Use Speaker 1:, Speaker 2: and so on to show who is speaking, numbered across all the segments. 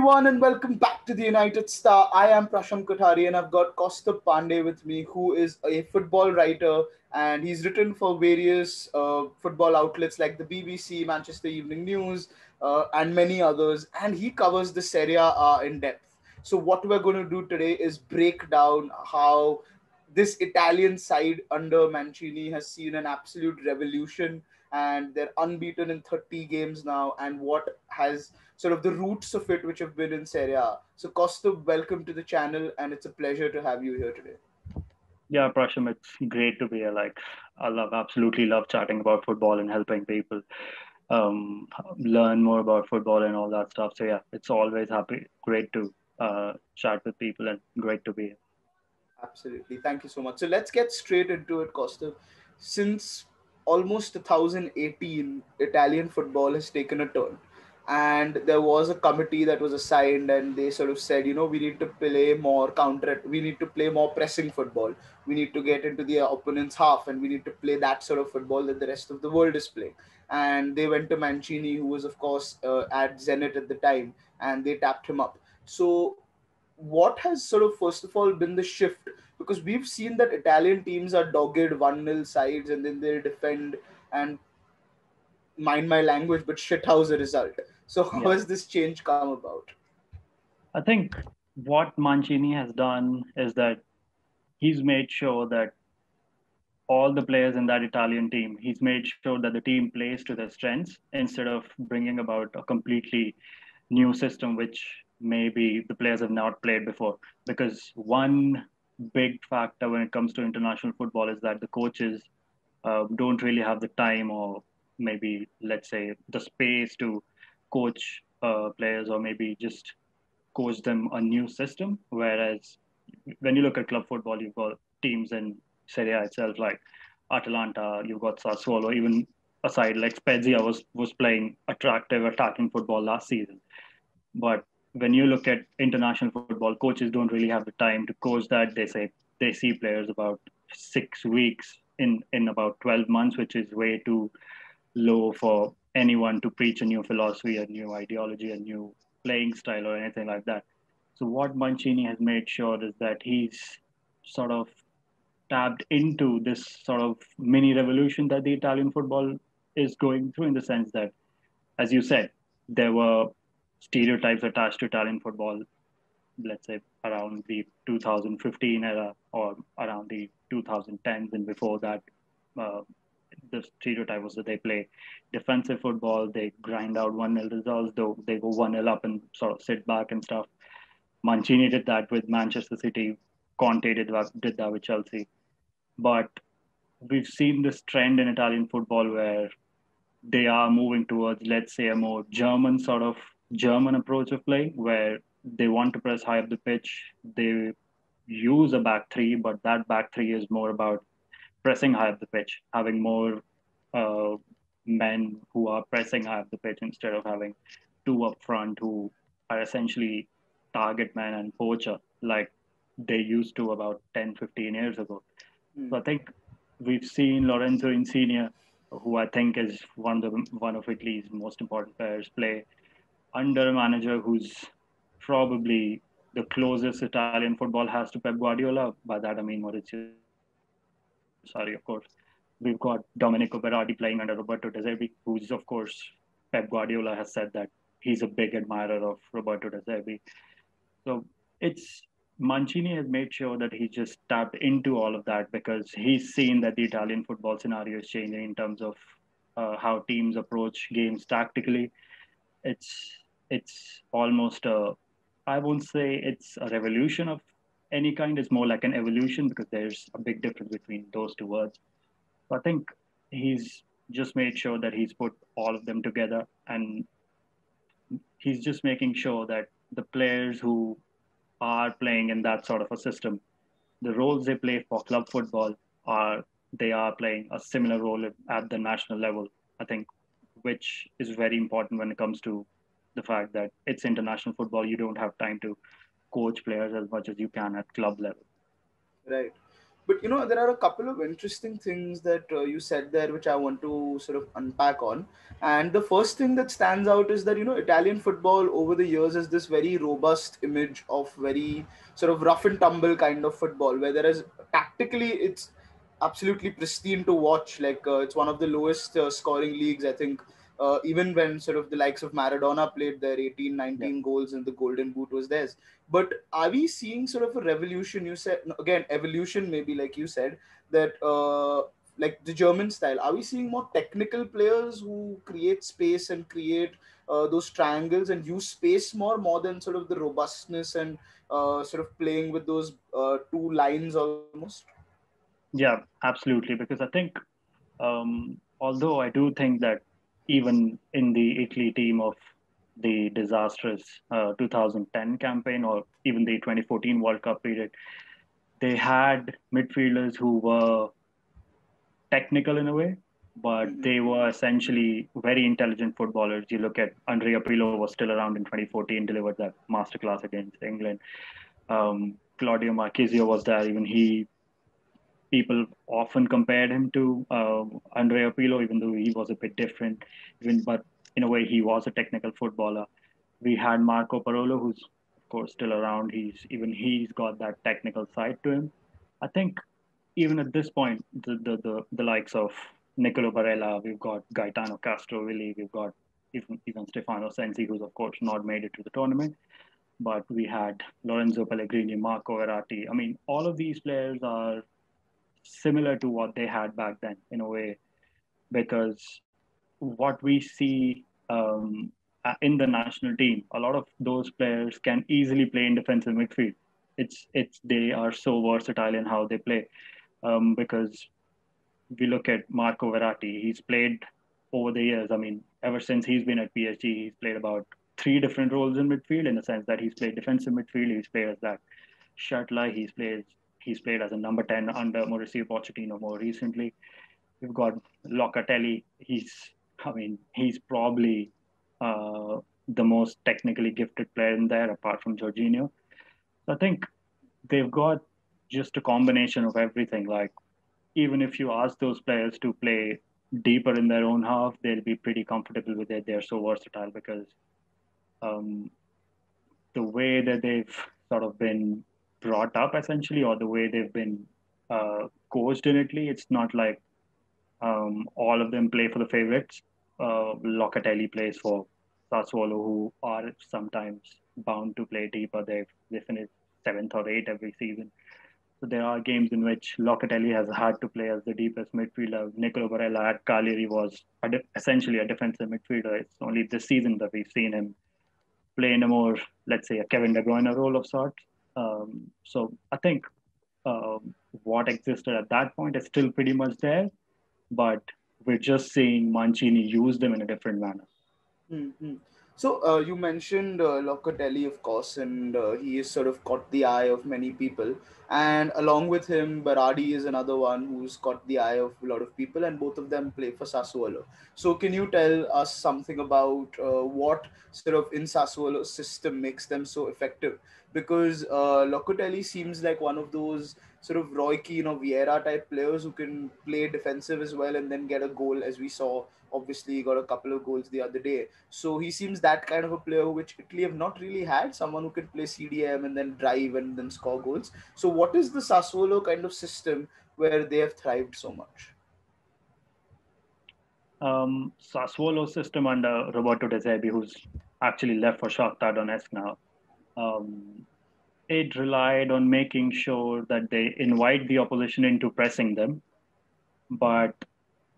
Speaker 1: everyone, and welcome back to the United Star. I am Prasham Kothari, and I've got Kaustubh Pandey with me, who is a football writer, and he's written for various football outlets like the BBC, Manchester Evening News, and many others. And he covers the Serie A in depth. So, what we're going to do today is break down how this Italian side under Mancini has seen an absolute revolution, and they're unbeaten in 30 games now, and what has sort of the roots of it which have been in Serie A. So Kostub, welcome to the channel, and it's a pleasure to have you here today.
Speaker 2: Yeah, Prasham, it's great to be here. Absolutely love chatting about football and helping people um, learn more about football and all that stuff. So yeah, it's always great to chat with people and great to be here.
Speaker 1: Absolutely. Thank you so much. So let's get straight into it, Costa. Since almost 2018, Italian football has taken a turn. And there was a committee that was assigned, and they sort of said, we need to play more we need to play more pressing football. We need to get into the opponent's half, and we need to play that sort of football that the rest of the world is playing. And they went to Mancini, who was, of course, at Zenit at the time, and they tapped him up. So what has sort of first of all been the shift, because we've seen that Italian teams are dogged 1-0 sides and then they defend and mind my language but shithouse a result. So how
Speaker 2: Yeah,
Speaker 1: has this change come about?
Speaker 2: I think what Mancini has done is that he's made sure that all the players in that Italian team, he's made sure that the team plays to their strengths instead of bringing about a completely new system which maybe the players have not played before. Because one big factor when it comes to international football is that the coaches don't really have the time or maybe, let's say, the space to coach players or maybe just coach them a new system. Whereas when you look at club football, you've got teams in Serie A itself, like Atalanta, you've got Sassuolo, even a side like Spezia was playing attractive attacking football last season. But when you look at international football, coaches don't really have the time to coach that. They see players about 6 weeks in about 12 months, which is way too low for anyone to preach a new philosophy, a new ideology, a new playing style, or anything like that. So what Mancini has made sure is that he's sort of tapped into this sort of mini revolution that the Italian football is going through, in the sense that, as you said, there were stereotypes attached to Italian football, let's say around the 2015 era or around the 2010s and before that. Uh, the stereotype was that they play defensive football, they grind out 1-0 results, though they go 1-0 up and sort of sit back and stuff. Mancini did that with Manchester City. Conte did that with Chelsea. But we've seen this trend in Italian football where they are moving towards, let's say, a more German approach of play, where they want to press high up the pitch. They use a back three, but that back three is more about pressing high up the pitch, having more uh, men who are pressing high up the pitch instead of having two up front who are essentially target man and poacher like they used to about 10, 15 years ago.
Speaker 1: Hmm.
Speaker 2: So I think we've seen Lorenzo Insigne, who I think is one of Italy's most important players, play under a manager who's probably the closest Italian football has to Pep Guardiola. By that I mean Maurizio Sarri, of course. We've got Domenico Berardi playing under Roberto De Zerbi, who's, of course, Pep Guardiola has said that he's a big admirer of Roberto De Zerbi. So it's Mancini has made sure that he just tapped into all of that because he's seen that the Italian football scenario is changing in terms of how teams approach games tactically. It's almost a, I won't say it's a revolution of any kind. It's more like an evolution because there's a big difference between those two words. So I think he's just made sure that he's put all of them together, and he's just making sure that the players who are playing in that sort of a system, the roles they play for club football are they are playing a similar role at the national level. I think, which is very important when it comes to the fact that it's international football. You don't have time to coach players as much as you can at club level.
Speaker 1: Right. But there are a couple of interesting things that you said there, which I want to sort of unpack on. And the first thing that stands out is that Italian football over the years is this very robust image of very sort of rough and tumble kind of football, where whereas tactically it's absolutely pristine to watch. Like it's one of the lowest scoring leagues, I think. Even when sort of the likes of Maradona played there, 18,
Speaker 2: Yeah.
Speaker 1: 19 goals, and the Golden Boot was theirs. But are we seeing sort of a revolution? You said, no, again, evolution, maybe, like you said, that like the German style. Are we seeing more technical players who create space and create those triangles and use space more than sort of the robustness and sort of playing with those two lines almost?
Speaker 2: Yeah, absolutely. Because I think, although I do think that even in the Italy team of the disastrous 2010 campaign or even the 2014 World Cup period, they had midfielders who were technical in a way, but
Speaker 1: Mm-hmm.
Speaker 2: they were essentially very intelligent footballers. You look at Andrea Pirlo was still around in 2014, delivered that masterclass against England. Claudio Marchisio was there. Even he, people often compared him to Andrea Pirlo, even though he was a bit different. Even, but in a way, he was a technical footballer. We had Marco Parolo, who's of course still around. He's got that technical side to him. I think even at this point, the likes of Nicolo Barella, we've got Gaetano Castrovilli, we've got even Stefano Sensi, who's of course not made it to the tournament, but we had Lorenzo Pellegrini, Marco Verratti. I mean, all of these players are similar to what they had back then in a way, because what we see in the national team, a lot of those players can easily play in defensive midfield. It's they are so versatile in how they play. Because we look at Marco Verratti, he's played over the years. I mean, ever since he's been at PSG, he's played about three different roles in midfield. In the sense that he's played defensive midfield, he's played as that shuttler, he's played as a number 10 under Mauricio Pochettino more recently. We've got Locatelli. He's probably uh, the most technically gifted player in there, apart from Jorginho. So I think they've got just a combination of everything. Like, even if you ask those players to play deeper in their own half, they'll be pretty comfortable with it. They're so versatile because um, the way that they've sort of been brought up, essentially, or the way they've been coached in Italy, it's not like all of them play for the favorites. Locatelli plays for Sassuolo, who are sometimes bound to play deeper. They finish seventh or eighth every season. So there are games in which Locatelli has had to play as the deepest midfielder. Nicolo Barella at Cagliari was essentially a defensive midfielder. It's only this season that we've seen him play in a more, let's say, a Kevin De Bruyne role of sorts. So I think what existed at that point is still pretty much there, but we're just seeing Mancini use them in a different manner.
Speaker 1: Hmm. So you mentioned Locatelli, of course, and he has sort of caught the eye of many people. And along with him, Baradi is another one who's caught the eye of a lot of people, and both of them play for Sassuolo. So can you tell us something about what sort of in Sassuolo's system makes them so effective? Because Locatelli seems like one of those sort of Roy Keane or Vieira type players who can play defensive as well and then get a goal, as we saw. Obviously, he got a couple of goals the other day. So he seems that kind of a player which Italy have not really had, someone who can play CDM and then drive and then score goals. So what is the Sassuolo kind of system where they have thrived so much?
Speaker 2: Sassuolo system under Roberto De Zerbi, who's actually left for Shakhtar Donetsk now, um, it relied on making sure that they invite the opposition into pressing them, but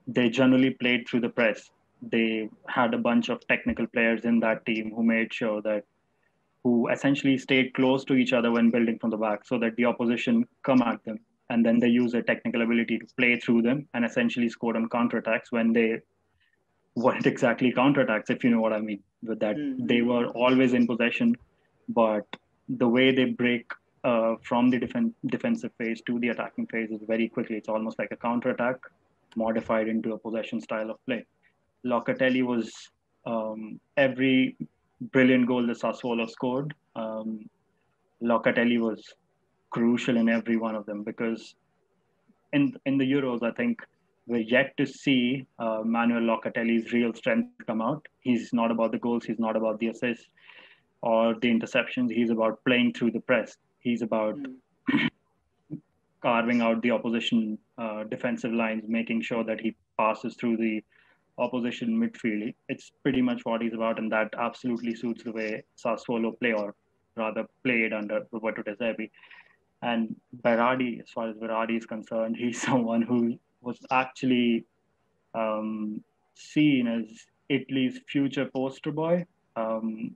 Speaker 2: they generally played through the press. They had a bunch of technical players in that team who made sure that who essentially stayed close to each other when building from the back so that the opposition come at them and then they use their technical ability to play through them and essentially scored on counterattacks when they weren't exactly counterattacks, if you know what I mean. With that, they
Speaker 1: Mm-hmm.
Speaker 2: were always in possession, but the way they break from the defensive phase to the attacking phase is very quickly. It's almost like a counterattack modified into a possession style of play. Locatelli was every brilliant goal that Sassuolo scored. Locatelli was crucial in every one of them because in the Euros, I think we're yet to see Manuel Locatelli's real strength come out. He's not about the goals, he's not about the assists or the interceptions. He's about playing through the press. He's about
Speaker 1: mm,
Speaker 2: carving out the opposition defensive lines, making sure that he passes through the opposition midfield. It's pretty much what he's about, and that absolutely suits the way Sassuolo play, or rather played under Roberto De Zerbi. And Berardi, as far as Berardi is concerned, he's someone who was actually um, seen as Italy's future poster boy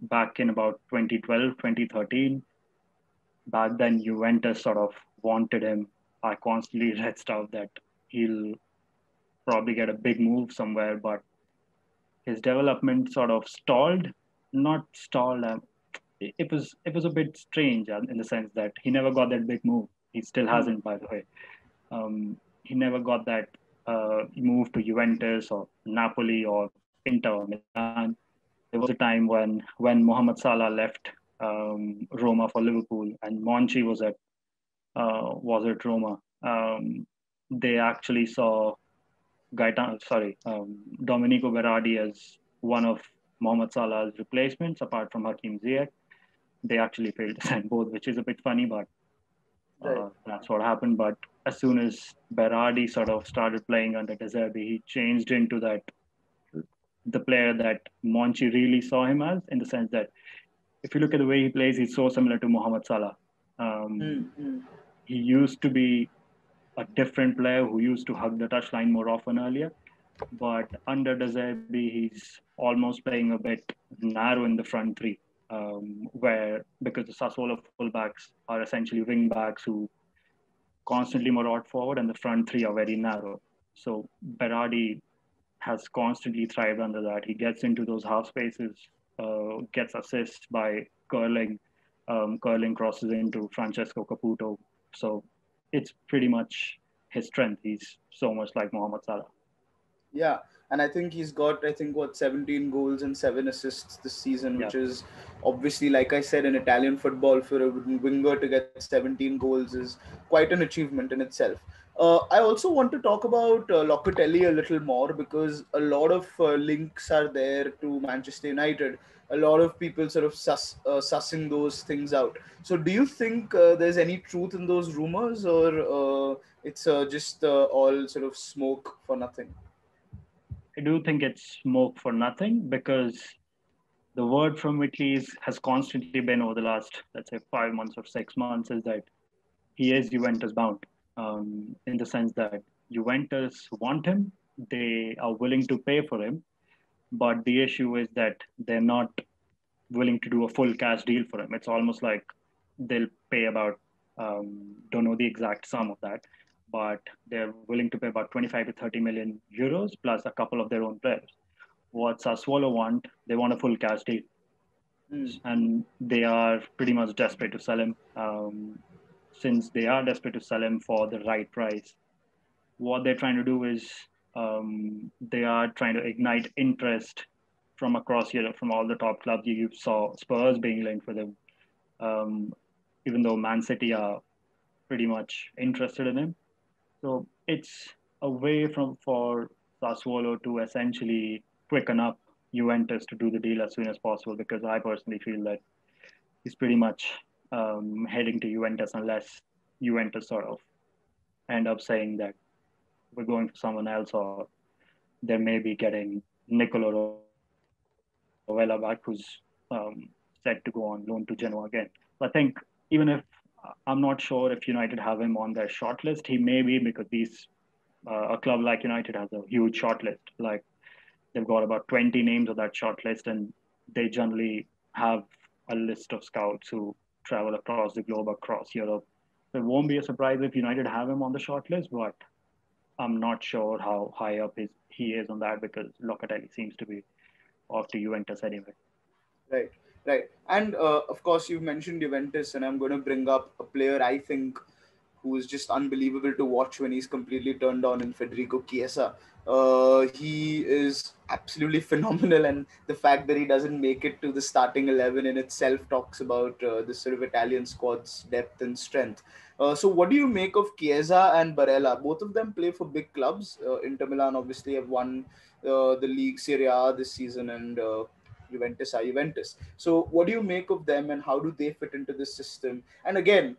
Speaker 2: back in about 2012, 2013. Back then, Juventus sort of wanted him. I constantly read stuff that he'll probably get a big move somewhere, but his development sort of stalled. Not stalled. It was a bit strange in the sense that he never got that big move. He still
Speaker 1: mm.
Speaker 2: hasn't, by the way. He never got that move to Juventus or Napoli or Inter or Milan. There was a time when Mohamed Salah left Roma for Liverpool and Monchi was at Roma. They actually saw Domenico Berardi as one of Mohamed Salah's replacements, apart from Hakim Ziyech. They actually failed to sign both, which is a bit funny, but
Speaker 1: Right.
Speaker 2: that's what happened. But as soon as Berardi sort of started playing under De Zerbi, he changed into the player that Monchi really saw him as, in the sense that if you look at the way he plays, he's so similar to Mohamed Salah. Um,
Speaker 1: Mm, mm,
Speaker 2: he used to be a different player who used to hug the touchline more often earlier, but under De Zerbi, he's almost playing a bit narrow in the front three, where because the Sassuolo fullbacks are essentially wing backs who constantly maraud forward, and the front three are very narrow. So Berardi has constantly thrived under that. He gets into those half spaces, gets assists by curling crosses into Francesco Caputo. So it's pretty much his strength. He's so much like Mohamed Salah.
Speaker 1: Yeah, and I think he's got, I think, what, 17 goals and 7 assists this season,
Speaker 2: Yeah,
Speaker 1: which is obviously, like I said, in Italian football, for a winger to get 17 goals is quite an achievement in itself. I also want to talk about Locatelli a little more, because a lot of links are there to Manchester United. A lot of people sort of sussing those things out. So, do you think there's any truth in those rumors, or it's just all sort of smoke for nothing?
Speaker 2: I do think it's smoke for nothing because the word from Italy has constantly been over the last, let's say, 5 months or 6 months, is that he is Juventus bound, in the sense that Juventus want him, they are willing to pay for him, but the issue is that they're not willing to do a full cash deal for him. It's almost like they'll pay about, don't know the exact sum of that, but they're willing to pay about 25 to 30 million euros plus a couple of their own players. What Sassuolo want, they want a full cash deal,
Speaker 1: Hmm.
Speaker 2: and they are pretty much desperate to sell him. Since they are desperate to sell him for the right price, what they're trying to do is they are trying to ignite interest from across Europe, from all the top clubs. You saw Spurs being linked with him, um, even though Man City are pretty much interested in him. So it's a way for Sassuolo to essentially quicken up Juventus to do the deal as soon as possible, because I personally feel that he's pretty much heading to Juventus unless Juventus sort of end up saying that we're going for someone else, or they may be getting Nicolo Rovella back, who's set to go on loan to Genoa again. So I think even if I'm not sure if United have him on their shortlist, he may be, because a club like United has a huge shortlist. Like they've got about 20 names on that shortlist, and they generally have a list of scouts who travel across the globe, across Europe. So it won't be a surprise if United have him on the shortlist, but I'm not sure how high up he is on that, because Locatelli seems to be off to Juventus anyway.
Speaker 1: Right, right. And of course, you mentioned Juventus, and I'm going to bring up a player I think who is just unbelievable to watch when he's completely turned on in Federico Chiesa. He is absolutely phenomenal, and the fact that he doesn't make it to the starting 11 in itself talks about the sort of Italian squad's depth and strength. So, what do you make of Chiesa and Barella? Both of them play for big clubs. Inter Milan obviously have won the league Serie A this season, and Juventus are Juventus. So, what do you make of them, and how do they fit into this system? And again,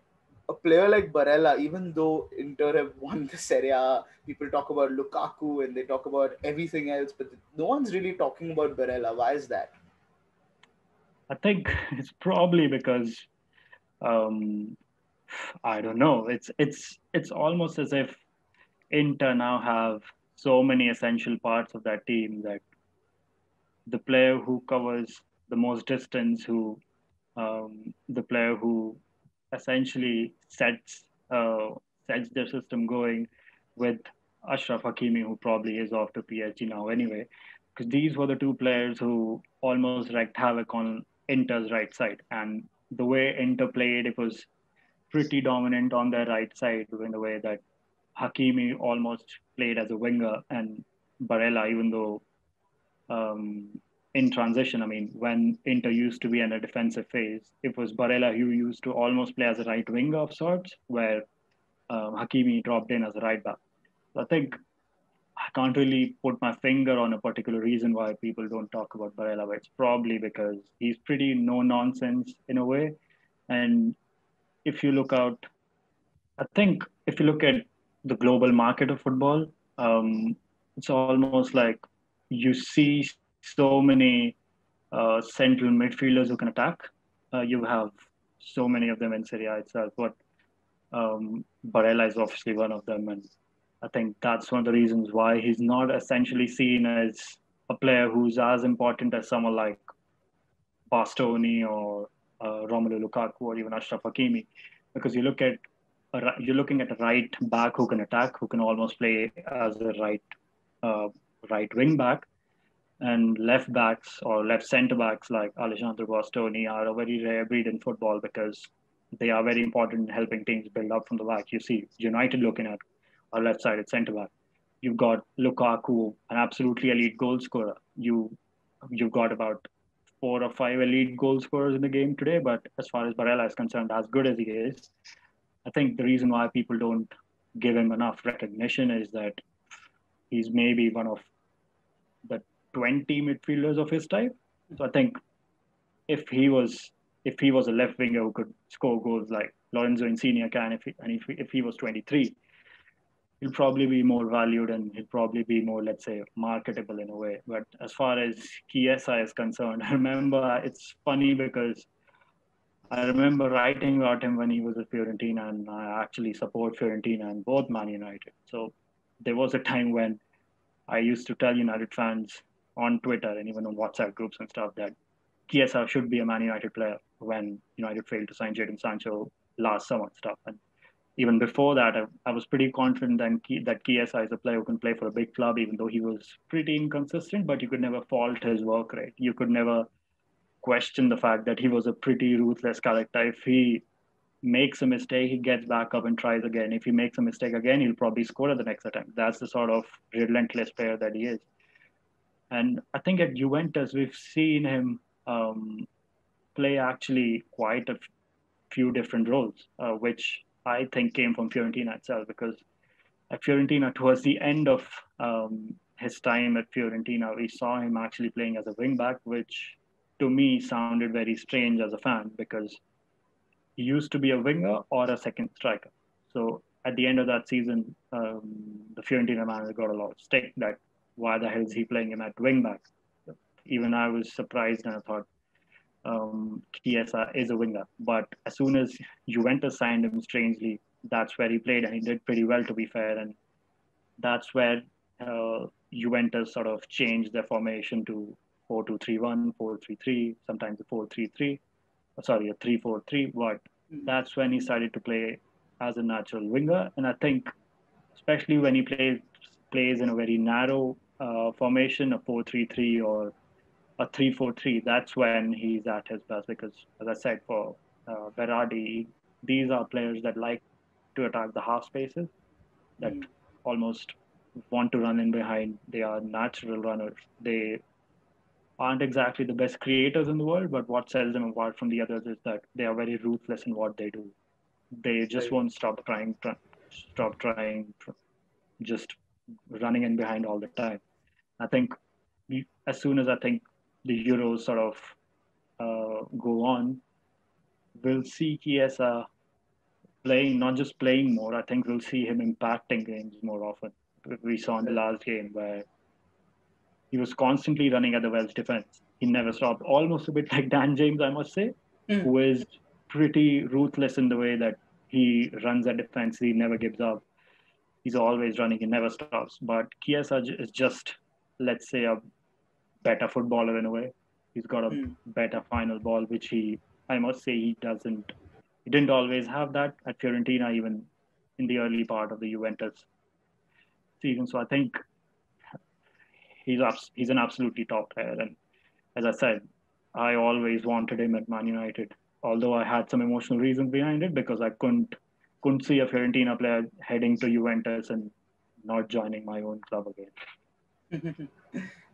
Speaker 1: a player like Barella, even though Inter have won the Serie A, people talk about Lukaku and they talk about everything else, but no one's really talking about Barella. Why is that?
Speaker 2: I think it's probably because um, I don't know. It's almost as if Inter now have so many essential parts of that team that the player who covers the most distance, the player who essentially sets their system going, with Ashraf Hakimi, who probably is off to PSG now anyway, because these were the two players who almost wreaked havoc on Inter's right side, and the way Inter played, it was pretty dominant on their right side in the way that Hakimi almost played as a winger, and Barella, even though um, in transition. I mean, when Inter used to be in a defensive phase, it was Barella who used to almost play as a right winger of sorts, where Hakimi dropped in as a right back. So I think I can't really put my finger on a particular reason why people don't talk about Barella, but it's probably because he's pretty no nonsense in a way. And if you look out, I think if you look at the global market of football, it's almost like you see so many central midfielders who can attack. You have so many of them in Serie A itself, but Barella is obviously one of them, and I think that's one of the reasons why he's not essentially seen as a player who's as important as someone like Bastoni or Romelu Lukaku or even Ashraf Hakimi, because you're looking at a right back who can attack, who can almost play as a uh, right wing back, and left backs or left centre backs like Alessandro Bastoni are a very rare breed in football because they are very important in helping teams build up from the back. You see United looking at our left-sided centre back. You've got Lukaku, an absolutely elite goal scorer. You've got about 4 or 5 elite goal scorers in the game today, but as far as Barella is concerned, as good as he is, I think the reason why people don't give him enough recognition is that he's maybe one of the 20 midfielders of his type. So I think if he was if he was a left winger who could score goals like Lorenzo Insigne can, if he was 23, he'll probably be more valued and he'll probably be more, let's say, marketable in a way. But as far as Chiesa is concerned, I remember it's funny because I remember writing about him when he was at Fiorentina, and I actually support Fiorentina and both Man United. So there was a time when I used to tell United fans on Twitter and even on WhatsApp groups and stuff that Chiesa should be a Man United player when United failed to sign Jadon Sancho last summer and stuff. And even before that, I was pretty confident that Chiesa is a player who can play for a big club, even though he was pretty inconsistent, but you could never fault his work rate. You could never question the fact that he was a pretty ruthless character. If he makes a mistake, he gets back up and tries again. If he makes a mistake again, he'll probably score at the next attempt. That's the sort of relentless player that he is. And I think at Juventus, we've seen him play actually quite a few different roles, which I think came from Fiorentina itself. Because at Fiorentina, towards the end of his time at Fiorentina, we saw him actually playing as a wing back, which to me sounded very strange as a fan because he used to be a winger or a second striker. So at the end of that season, the Fiorentina manager got a lot of stick that why the hell is he playing him at wing back? Even I was surprised and I thought Chiesa is a winger. But as soon as Juventus signed him, strangely, that's where he played and he did pretty well, to be fair. And that's where Juventus sort of changed their formation to 4-2-3-1, 4-3-3, sometimes a 4-3-3, sorry, a 3-4-3. But that's when he started to play as a natural winger. And I think, especially when he plays in a very narrow formation, a 4-3-3 or a 3-4-3, that's when he's at his best. Because, as I said, for Berardi, these are players that like to attack the half spaces that
Speaker 1: Hmm.
Speaker 2: almost want to run in behind. They are natural runners. They aren't exactly the best creators in the world, but what sets them apart from the others is that they are very ruthless in what they do. They just
Speaker 1: Right.
Speaker 2: won't stop trying, just running in behind all the time. I think as soon as I think the Euros sort of go on, we'll see Chiesa playing, not just playing more. I think we'll see him impacting games more often. We saw in the
Speaker 1: Right.
Speaker 2: last game where he was constantly running at the Welsh defense. He never stopped, almost a bit like Dan James, I must say,
Speaker 1: Hmm.
Speaker 2: who is pretty ruthless in the way that he runs at defense. He never gives up. He's always running. He never stops. But Chiesa is just, let's say, a better footballer in a way. He's got a
Speaker 1: Hmm.
Speaker 2: better final ball, which I must say, he didn't always have that at Fiorentina, even in the early part of the Juventus season. So I think he's an absolutely top player. And as I said, I always wanted him at Man United, although I had some emotional reasons behind it because I couldn't see a Fiorentina player heading to Juventus and not joining my own club again.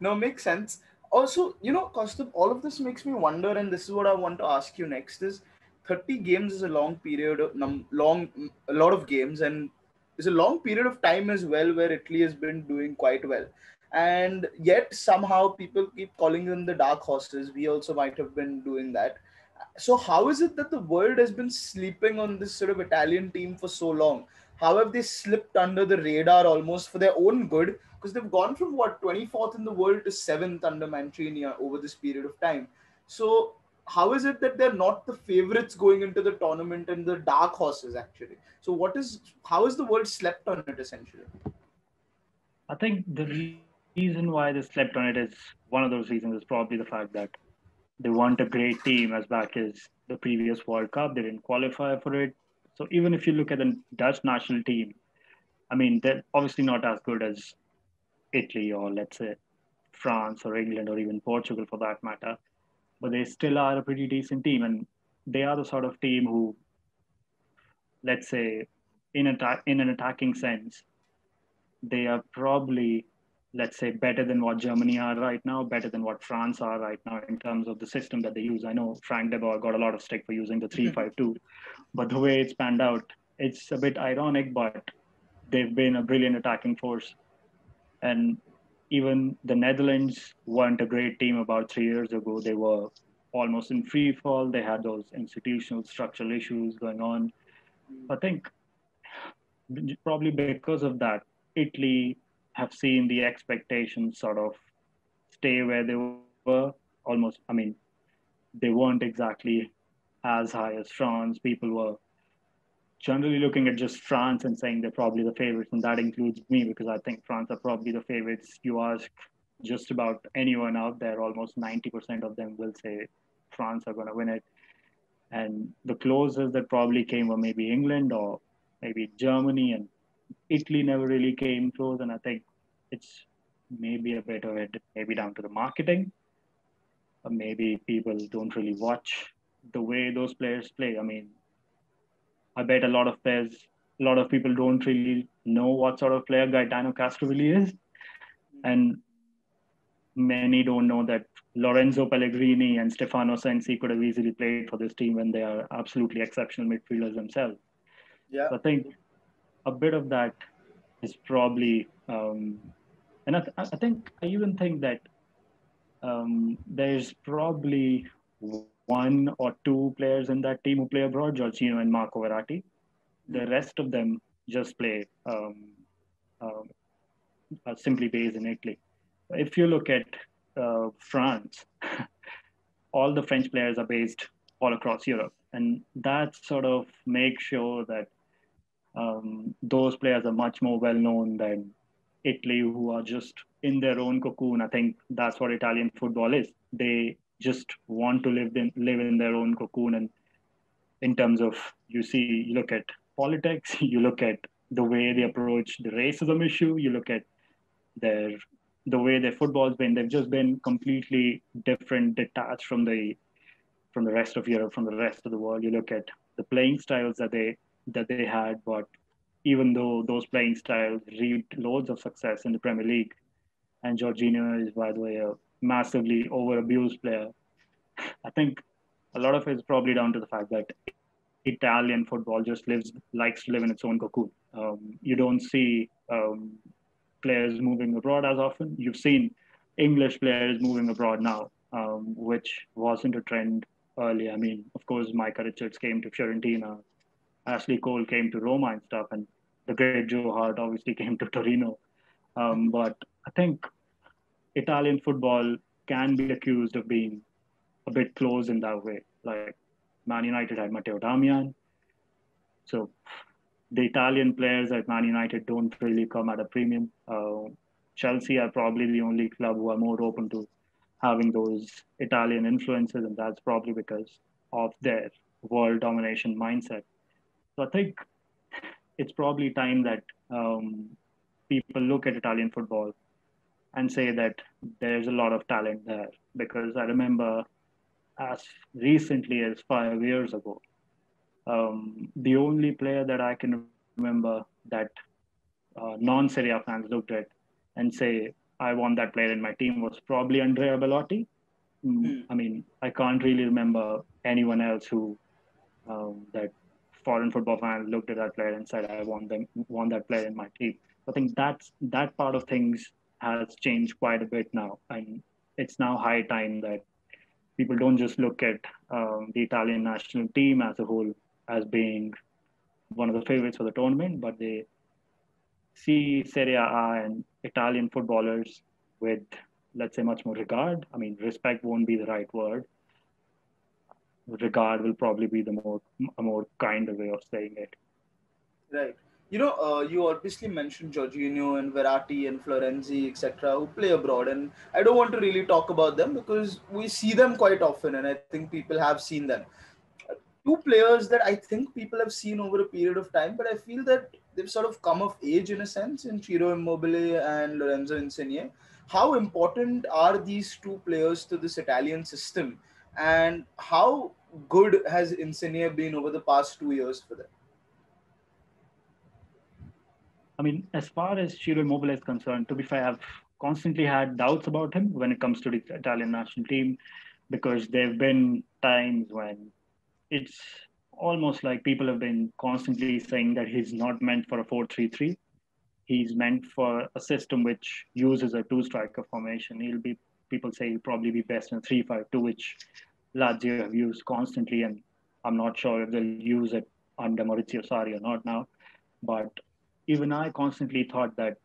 Speaker 1: No, makes sense. Also, Kaustubh, all of this makes me wonder, and this is what I want to ask you next: is 30 games is a long period, a lot of games, and is a long period of time as well where Italy has been doing quite well, and yet somehow people keep calling them the dark horses. We also might have been doing that. So how is it that the world has been sleeping on this sort of Italian team for so long? How have they slipped under the radar almost for their own good? Because they've gone from what 24th in the world to 7th under Mancini over this period of time. So how is it that they're not the favorites going into the tournament and the dark horses actually? So how is the world slept on it essentially?
Speaker 2: I think the reason why they slept on it is one of those reasons is probably the fact that they weren't a great team as back as the previous World Cup. They didn't qualify for it. So even if you look at the Dutch national team, I mean, they're obviously not as good as Italy or let's say France or England or even Portugal for that matter, but they still are a pretty decent team. And they are the sort of team who, let's say, in an attacking sense, they are probably, let's say, better than what Germany are right now, better than what France are right now in terms of the system that they use. I know Frank de Boer got a lot of stick for using the 3-5-2, but the way it's panned out, it's a bit ironic, but they've been a brilliant attacking force. And even the Netherlands weren't a great team about 3 years ago. They were almost in free fall. They had those institutional structural issues going on. I think probably because of that, Italy have seen the expectations sort of stay where they were. Almost, I mean, they weren't exactly as high as France. People were generally looking at just France and saying they're probably the favorites, and that includes me because I think France are probably the favorites. You ask just about anyone out there, almost 90% of them will say France are going to win it. And the closest that probably came were maybe England or maybe Germany, and Italy never really came close. And I think it's maybe a bit of it, maybe down to the marketing, or maybe people don't really watch the way those players play. I mean, I bet a lot of people don't really know what sort of player Gaetano Castro really is. And many don't know that Lorenzo Pellegrini and Stefano Sensi could have easily played for this team when they are absolutely exceptional midfielders themselves.
Speaker 1: Yeah.
Speaker 2: So I think a bit of that is probably, and I think I even think that there's probably one or two players in that team who play abroad, Jorginho and Marco Verratti. The
Speaker 1: Mm.
Speaker 2: rest of them just play um, simply based in Italy. If you look at France, all the French players are based all across Europe, and that sort of makes sure that those players are much more well known than Italy, who are just in their own cocoon. I think that's what Italian football is. They just want to live in their own cocoon, and in terms of you look at politics, you look at the way they approach the racism issue, you look at their the way their football's been. They've just been completely different, detached from the rest of Europe, from the rest of the world. You look at the playing styles that they that they had. But even though those playing styles reaped loads of success in the Premier League, and Jorginho is, by the way, a massively over abused player, I think a lot of it is probably down to the fact that Italian football just likes to live in its own cocoon. You don't see players moving abroad as often. You've seen English players moving abroad now, which wasn't a trend earlier. I mean, of course, Micah Richards came to Fiorentina, Ashley Cole came to Roma and stuff, and the great Joe Hart obviously came to Torino. But I think Italian football can be accused of being a bit close in that way. Like Man United had Matteo Damian, so the Italian players at Man United don't really come at a premium. Chelsea are probably the only club who are more open to having those Italian influences, and that's probably because of their world domination mindset. So I think it's probably time that people look at Italian football and say that there's a lot of talent there. Because I remember as recently as 5 years ago, the only player that I can remember that non Serie A fans looked at and say, I want that player in my team was probably Andrea Bellotti.
Speaker 1: Hmm.
Speaker 2: I mean, I can't really remember anyone else who that foreign football fans looked at that player and said, want that player in my team. I think that part of things has changed quite a bit now, and it's now high time that people don't just look at the Italian national team as a whole as being one of the favorites for the tournament, but they see Serie A and Italian footballers with, let's say, much more regard. I mean, respect won't be the right word. Regard will probably be a more kinder way of saying it.
Speaker 1: Right. You obviously mentioned Jorginho and Verratti and Florenzi, etc., who play abroad, and I don't want to really talk about them because we see them quite often, and I think people have seen them. Two players that I think people have seen over a period of time, but I feel that they've sort of come of age in a sense in Ciro Immobile and Lorenzo Insigne. How important are these two players to this Italian system, and how good has Insigne been over the past 2 years for them?
Speaker 2: I mean, as far as Ciro Immobile is concerned, to be fair, I've constantly had doubts about him when it comes to the Italian national team because there have been times when it's almost like people have been constantly saying that he's not meant for a 4-3-3. He's meant for a system which uses a two striker formation. People say he'll probably be best in a 3-5-2, which Lazio have used constantly, and I'm not sure if they'll use it under Maurizio Sarri or not now. But even I constantly thought that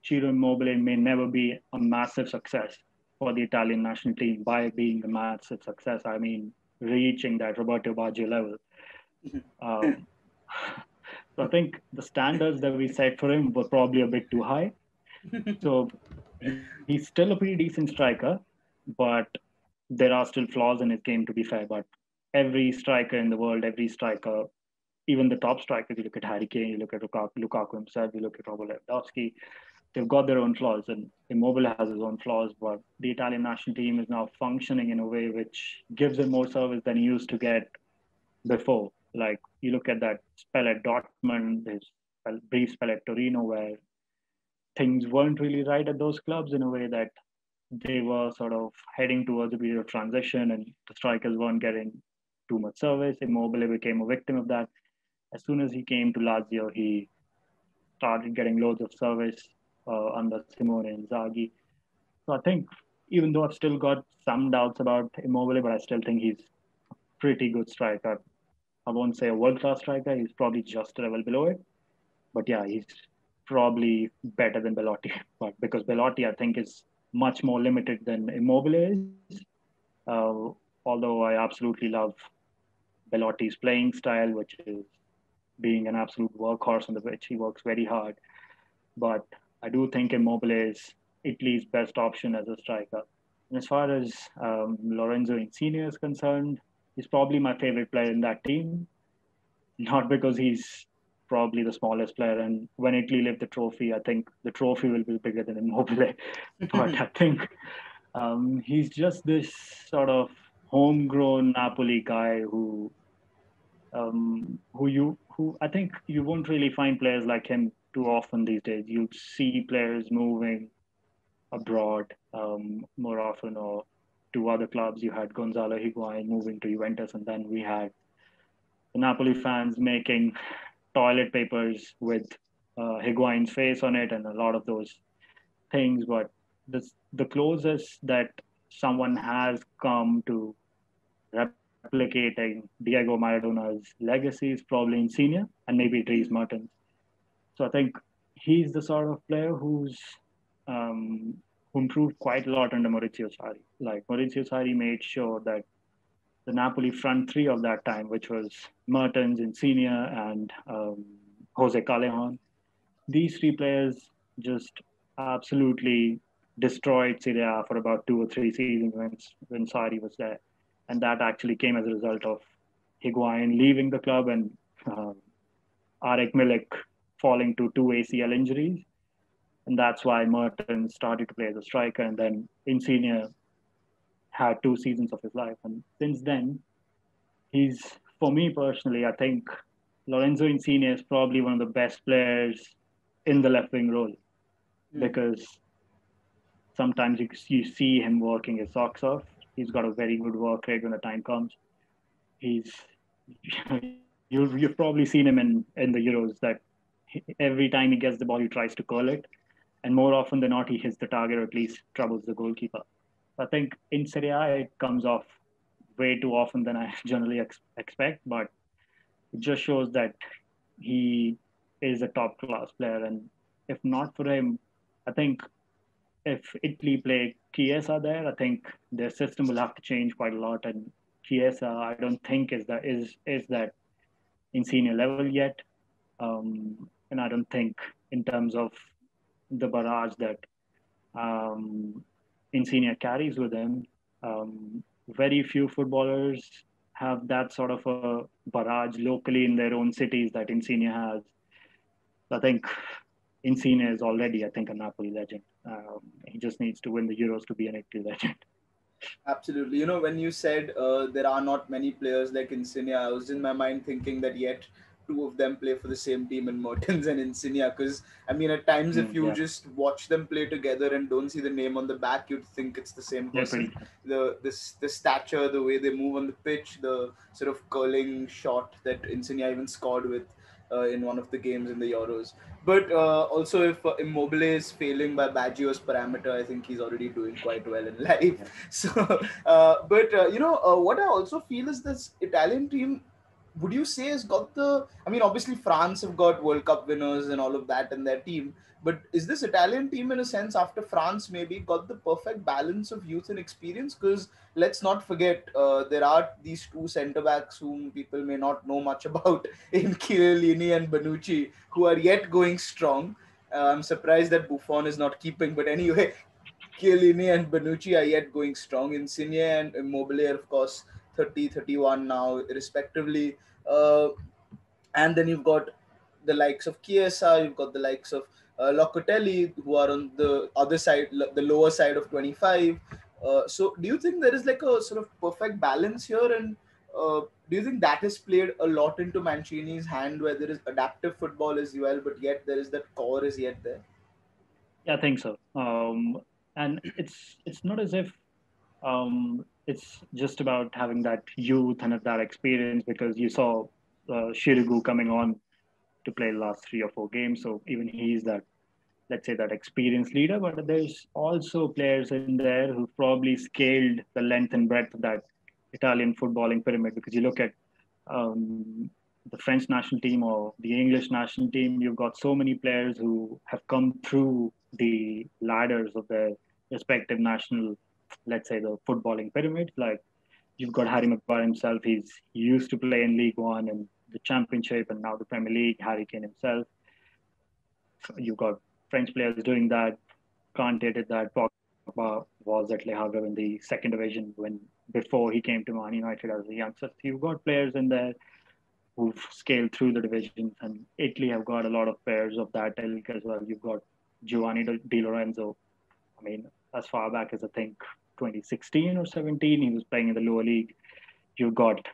Speaker 2: Ciro Immobile may never be a massive success for the Italian national team. By being a massive success, I mean reaching that Roberto Baggio level. Um, so I think the standards that we set for him were probably a bit too high. So he's still a pretty decent striker, but there are still flaws in his game, to be fair. But every striker in the world, every striker, even the top strikers, you look at Harry Kane, you look at Lukaku himself, you look at Robert Lewandowski, they've got their own flaws, and Immobile has his own flaws. But the Italian national team is now functioning in a way which gives him more service than he used to get before. Like you look at that spell at Dortmund, his brief spell at Torino, where things weren't really right at those clubs in a way that they were sort of heading towards a period of transition and the strikers weren't getting too much service. Immobile became a victim of that. As soon as he came to Lazio, he started getting loads of service under Simone Inzaghi. So I think even though I've still got some doubts about Immobile, but I still think he's a pretty good striker. I won't say a world class striker. He's probably just a level below it. But yeah, he's probably better than Belotti. But because Belotti, I think, is much more limited than Immobile is. Uh, Although I absolutely love Belotti's playing style, which is being an absolute workhorse on the pitch. He works very hard. But I do think Immobile is Italy's best option as a striker. And as far as Lorenzo Insigne is concerned, he's probably my favorite player in that team. Not because he's probably the smallest player. And when Italy lift the trophy, I think the trophy will be bigger than Immobile. But I think he's just this sort of homegrown Napoli guy who who I think you won't really find players like him too often these days. You see players moving abroad more often, or to other clubs. You had Gonzalo Higuain moving to Juventus, and then we had the Napoli fans making toilet papers with Higuain's face on it, and a lot of those things. But the closest that someone has come to replicating Diego Maradona's legacy is probably Insigne and maybe Dries
Speaker 1: Mm,
Speaker 2: Mertens. So I think he's the sort of player who improved quite a lot under Maurizio Sarri. Like Maurizio Sarri made sure that the Napoli front three of that time, which was Mertens, Insigne, and Jose Callejon, these three players just absolutely destroyed Serie A for about 2 or 3 seasons when Sarri was there, and that actually came as a result of Higuain leaving the club and uh, Arek Milik falling to two ACL injuries, and that's why Mertens started to play as a striker, and then Insigne had 2 seasons of his life, and since then he's, for me personally, I think Lorenzo Insigne is probably one of the best players in the left wing role
Speaker 1: mm.
Speaker 2: because sometimes you see him working his socks off. He's got a very good work rate when the time comes. He's you've probably seen him in the Euros that every time he gets the ball, he tries to curl it, and more often than not, he hits the target or at least troubles the goalkeeper. I think in Serie A, it comes off way too often than I generally expect, but it just shows that he is a top class player. And if not for him, I think if Italy play Chiesa there, I think their system will have to change quite a lot. And Chiesa, I don't think is that in senior level yet. And I don't think in terms of the barrage that um, Insigne carries with him, very few footballers have that sort of a barrage locally in their own cities that Insigne has. I think Insigne is already, I think, a Napoli legend. He just needs to win the Euros to be an Italy legend.
Speaker 1: Absolutely. When you said there are not many players like Insigne, I was in my mind thinking that yet two of them play for the same team in Mertens and Insigne. Because, I mean, at times, if you
Speaker 2: Yeah,
Speaker 1: just watch them play together and don't see the name on the back, you'd think it's the same
Speaker 2: they're
Speaker 1: person.
Speaker 2: pretty fun.
Speaker 1: The stature, the way they move on the pitch, the sort of curling shot that Insigne even scored with in one of the games in the Euros. But also, if Immobile is failing by Baggio's parameter, I think he's already doing quite well in life.
Speaker 2: Yeah.
Speaker 1: So, but what I also feel is this Italian team. Would you say has got the? I mean, obviously France have got World Cup winners and all of that in their team. But is this Italian team, in a sense, after France maybe got the perfect balance of youth and experience? Because let's not forget, there are these two centre backs whom people may not know much about in Chiellini and Bonucci, who are yet going strong. I'm surprised that Buffon is not keeping, but anyway, Chiellini and Bonucci are yet going strong. Insigne and Immobile are, of course, 30, 31 now, respectively. And then you've got the likes of Chiesa, you've got the likes of Locatelli, who are on the other side, the lower side of 25. So, do you think there is like a sort of perfect balance here? And do you think that has played a lot into Mancini's hand, where there is adaptive football as well, but yet there is that core is yet there?
Speaker 2: Yeah, I think so. And it's not as if it's just about having that youth and that experience because you saw Shirigu coming on to play the last 3 or 4 games. So even he's that, let's say, that experienced leader. But there's also players in there who've probably scaled the length and breadth of that Italian footballing pyramid. Because you look at um, the French national team or the English national team, you've got so many players who have come through the ladders of their respective national, let's say, the footballing pyramid. Like you've got Harry Maguire himself. He used to play in League One and the Championship and now the Premier League. Harry Kane himself. You've got French players doing that. Kante did that. Pogba was at Le Havre in the second division before he came to Man United as a youngster. So you've got players in there who've scaled through the divisions, and Italy have got a lot of players of that ilk as well. You've got Giovanni Di Lorenzo. I mean, as far back as I think 2016 or 17, he was playing in the lower league. You've got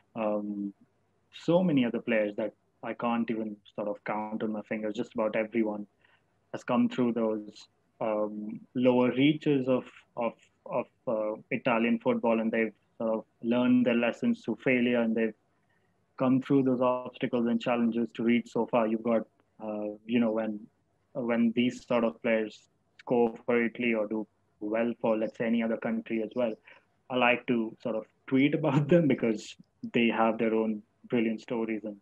Speaker 2: so many other players that I can't even sort of count on my fingers. Just about everyone has come through those lower reaches of Italian football, and they've sort of learned their lessons through failure, and they've come through those obstacles and challenges to reach so far. You've got, when these sort of players score for Italy or do well for, let's say, any other country as well, I like to sort of tweet about them because they have their own brilliant stories, and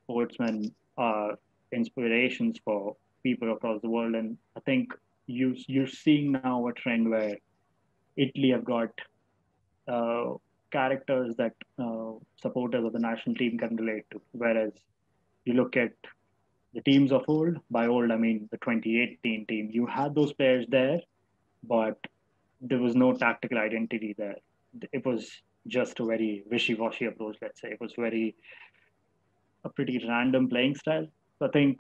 Speaker 2: sportsmen are inspirations for people across the world. And I think you're seeing now a trend where Italy have got uh, characters that supporters of the national team can relate to. Whereas you look at the teams of old, by old I mean the 2018 team, you had those players there, but there was no tactical identity there. It was just a very wishy-washy approach, let's say. It was very a pretty random playing style. So I think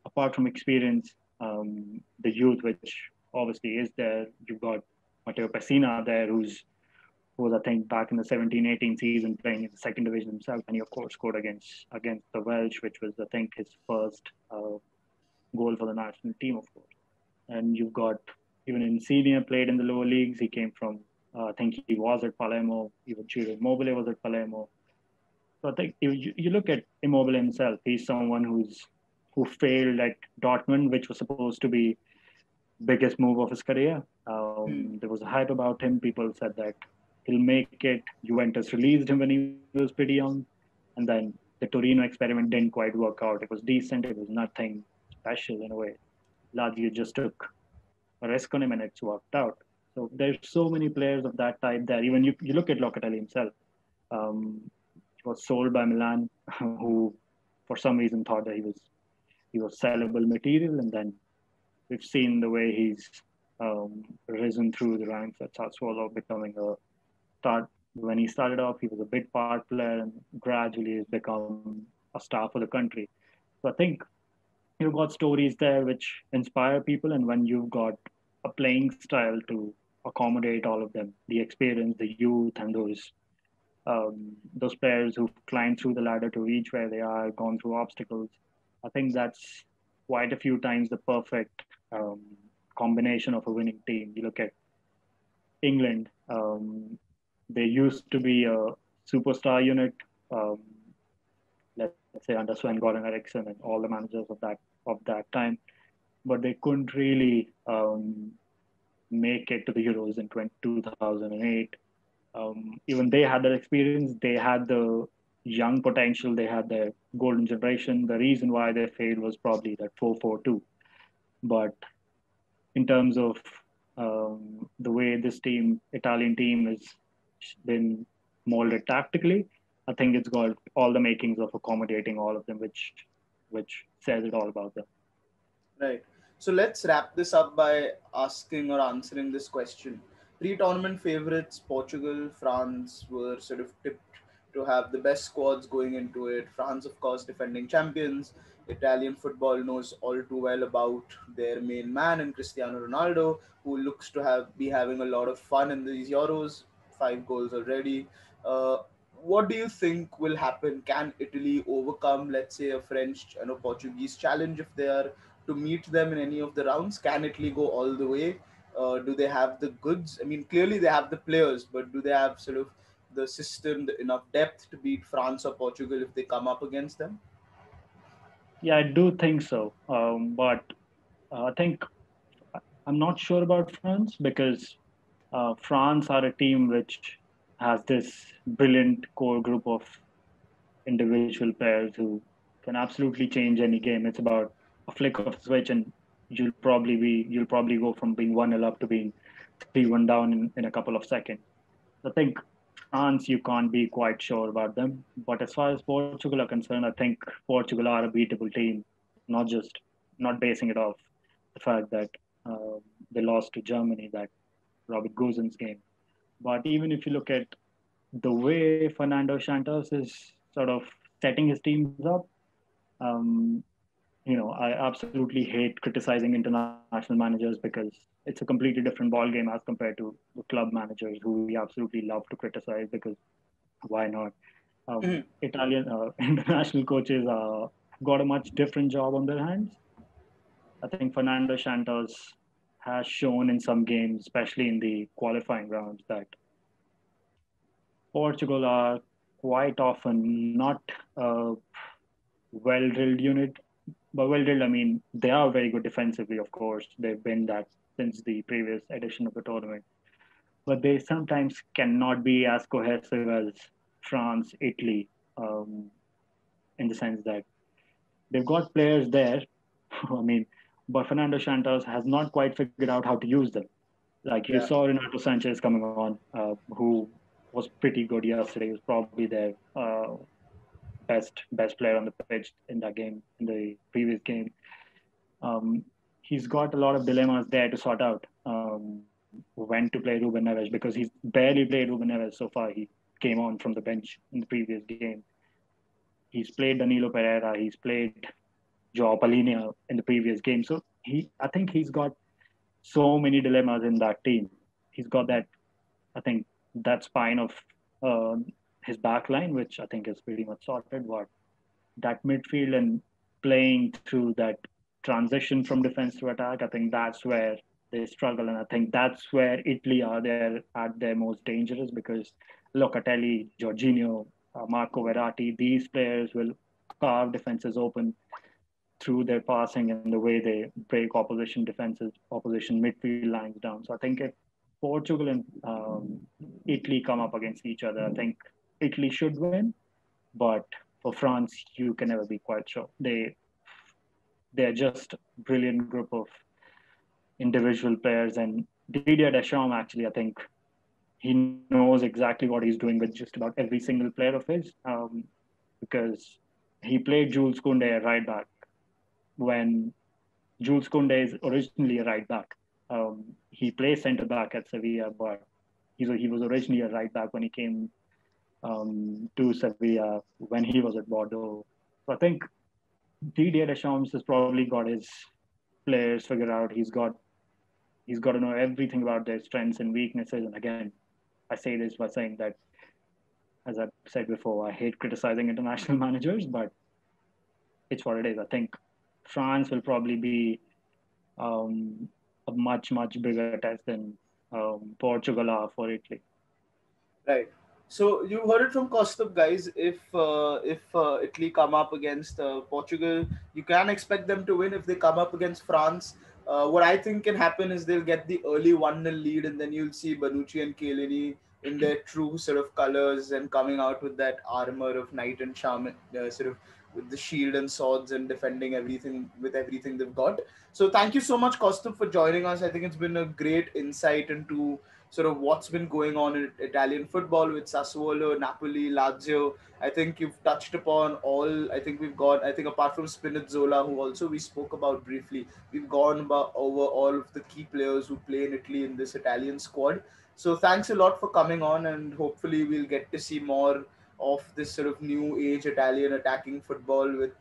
Speaker 2: apart from experience, the youth, which obviously is there, you've got Matteo Pessina there, who was, I think, back in the 17-18 season playing in the second division himself, and he of course scored against the Welsh, which was, I think, his first goal for the national team, of course. And you've got even Insigne played in the lower leagues. He came from, I think he was at Palermo. Even Immobile was at Palermo. So I think you look at Immobile himself. He's someone who failed at Dortmund, which was supposed to be biggest move of his career.
Speaker 1: Hmm.
Speaker 2: There was a hype about him. People said that he'll make it. Juventus released him when he was pretty young, and then the Torino experiment didn't quite work out. It was decent. It was nothing special in a way. Lazio just took a risk on him, and it's worked out. So there's so many players of that type there. Even you look at Locatelli himself. Um, he was sold by Milan, who for some reason thought that he was sellable material, and then we've seen the way he's risen through the ranks at Sassuolo, becoming a start. When he started off, he was a bit part player, and gradually has become a star for the country. So I think you've got stories there which inspire people, and when you've got a playing style to accommodate all of them, the experience, the youth, and those players who've climbed through the ladder to reach where they are, gone through obstacles. I think that's quite a few times the perfect combination of a winning team. You look at England. They used to be a superstar unit, um, let's say under Sven Goran Eriksson and all the managers of that time, but they couldn't really make it to the Euros in 2008. Even they had that experience. They had the young potential. They had the golden generation. The reason why they failed was probably that 4-4-2. But in terms of the way this Italian team, has been molded tactically, I think it's got all the makings of accommodating all of them, which says it all about them.
Speaker 1: Right. So let's wrap this up by asking or answering this question. Pre-tournament favorites, Portugal, France were sort of tipped to have the best squads going into it. France, of course, defending champions. Italian football knows all too well about their main man in Cristiano Ronaldo, who looks to have be having a lot of fun in these Euros. 5 goals already. Uh, what do you think will happen? Can Italy overcome, let's say, a French and a Portuguese challenge if they are to meet them in any of the rounds? Can Italy go all the way? Do they have the goods? I mean, clearly they have the players, but do they have sort of the system, enough depth to beat France or Portugal if they come up against them?
Speaker 2: Yeah, I do think so. But I think I'm not sure about France because France are a team which has this brilliant core group of individual players who can absolutely change any game. It's about a flick of a switch, and you'll probably go from being 1-0 up to being 3-1 down in a couple of seconds. I think France, you can't be quite sure about them. But as far as Portugal are concerned, I think Portugal are a beatable team, not basing it off the fact that uh, they lost to Germany, that Robert Gosens game. But even if you look at the way Fernando Santos is sort of setting his teams up, um, I absolutely hate criticizing international managers because it's a completely different ball game as compared to the club managers who we absolutely love to criticize because why not? Italian international coaches got a much different job on their hands. I think Fernando Santos has shown in some games, especially in the qualifying rounds, that Portugal are quite often not a well drilled unit. But well drilled, I mean, they are very good defensively, of course. They've been that since the previous edition of the tournament. But they sometimes cannot be as cohesive as France, Italy, um, in the sense that they've got players there. I mean, but Fernando Santos has not quite figured out how to use them. Like you
Speaker 1: Yeah,
Speaker 2: saw Renato Sanchez coming on, who was pretty good yesterday. He was probably their best player on the pitch in that game, in the previous game. Um, he's got a lot of dilemmas there to sort out. When to play Ruben Neves because he's barely played Ruben Neves so far. He came on from the bench in the previous game. He's played Danilo Pereira. He's played Joao Palhinha in the previous game. So I think he's got so many dilemmas in that team. He's got that, I think, that spine of uh, his back line, which I think is pretty much sorted. But that midfield and playing through that transition from defense to attack, I think that's where they struggle. And I think that's where Italy are there at their most dangerous because Locatelli, Jorginho, Marco Verratti, these players will carve defenses open through their passing and the way they break opposition defenses, opposition midfield lines down. So I think if Portugal and Italy come up against each other, I think Italy should win. But for France, you can never be quite sure. They're just a brilliant group of individual players, and Didier Deschamps actually, I think he knows exactly what he's doing with just about every single player of his, because he played Jules Koundé at right back when Jules Koundé is originally a right back. He plays centre back at Sevilla, but he was originally a right back when he came to Sevilla when he was at Bordeaux. So I think Didier Deschamps has probably got his players figured out. He's got to know everything about their strengths and weaknesses. And again, I say this by saying that, as I've said before, I hate criticizing international managers, but it's what it is. I think France will probably be um, a much bigger test than Portugal are for Italy.
Speaker 1: right. So you heard it from Kaustubh, guys. If Italy come up against Portugal, you can expect them to win. If they come up against France, what I think can happen is they'll get the early 1-0 lead, and then you'll see Bonucci and Chiellini in their true sort of colors and coming out with that armor of knight and charm, sort of with the shield and swords and defending everything with everything they've got. So thank you so much, Kaustubh, for joining us. I think it's been a great insight into sort of what's been going on in Italian football with Sassuolo, Napoli, Lazio. I think you've touched upon all. I think we've got. I think apart from Spinazola, who also we spoke about briefly, we've gone about over all of the key players who play in Italy in this Italian squad. So thanks a lot for coming on, and hopefully we'll get to see more of this sort of new age Italian attacking football with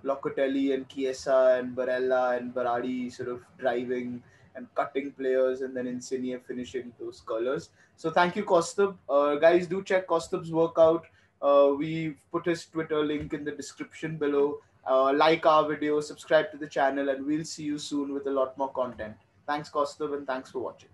Speaker 1: Locatelli and Chiesa and Barella and Baredi sort of driving and cutting players, and then Insigne finishing those colors. So thank you, Kaustubh. Guys, do check Kaustubh's workout. We've put his Twitter link in the description below. Like our video, subscribe to the channel, and we'll see you soon with a lot more content. Thanks, Kaustubh, and thanks for watching.